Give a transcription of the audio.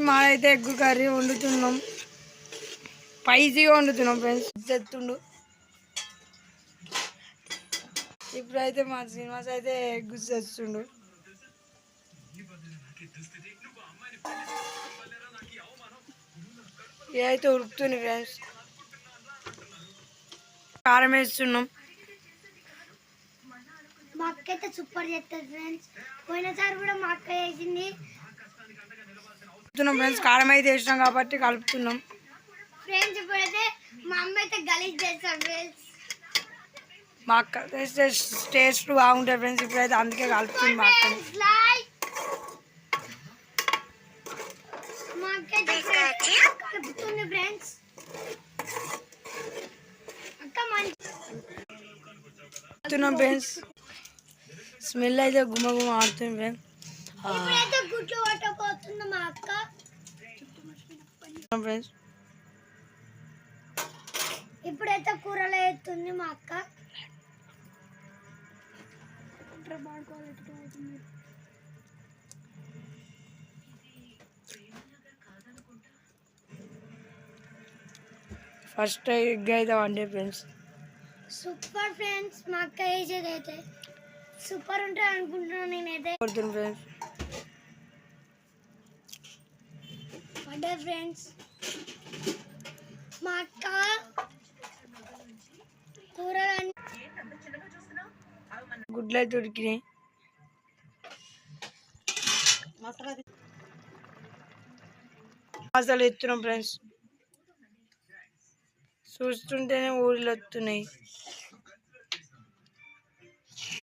మాడైతే egg curry వండుతున్నాం, స్పైసీగా వండుతున్నాం friends. చెత్తుండు ఇప్పుడైతే మా శ్రీనివాస్ అయితే ఎగ్గు చేస్తుండు. ఇదైతే ఉడుకుతుంది ఫ్రెండ్స్. కారం వేస్తున్నాం. మా అక్క అయితే సూపర్ చేస్తుంది ఫ్రెండ్స్. పోయినసారి కూడా మా అక్క వేసింది ఫ్రెండ్స్. కారం అయితే వేసినాం కాబట్టి కలుపుతున్నాం ఫ్రెండ్స్. ఇప్పుడైతే మా అమ్మ అయితే గలీజ్ చేస్తాం ఫ్రెండ్స్. మా అక్క టేస్ట్ బాగుంటుంది ఫ్రెండ్స్. ఇప్పుడైతే అందుకే కలుపుతుంది మా అక్క. మా అక్క కలుపుతుంది ఫ్రెండ్స్. అక్క మంచి ఫ్రెండ్స్. స్మెల్ అయితే గుమ్మ గుమ్మ ఆడుతుంది ఫ్రెండ్స్. ఇప్పుడైతే గుడ్లు పట్టబోతుంది మా అక్క ఫ్రెండ్స్. ఇప్పుడైతే కూరలు వేస్తుంది మా అక్క. ఫస్ట్ ఎగ్ అయితే వండే ఫ్రెండ్స్. Super friends. మా అక్క వేసేది అయితే సూపర్ ఉంటుంది అనుకుంటున్నాను నేనైతే. ఫ్రెండ్స్ పడ్డా ఫ్రెండ్స్. మా అక్క కూరలు గుడ్లు అయితే ఉడికినాయి. మసాలా ఎత్తున్నాం ఫ్రెండ్స్. చూస్తుంటేనే ఊరిలో వస్తున్నాయి.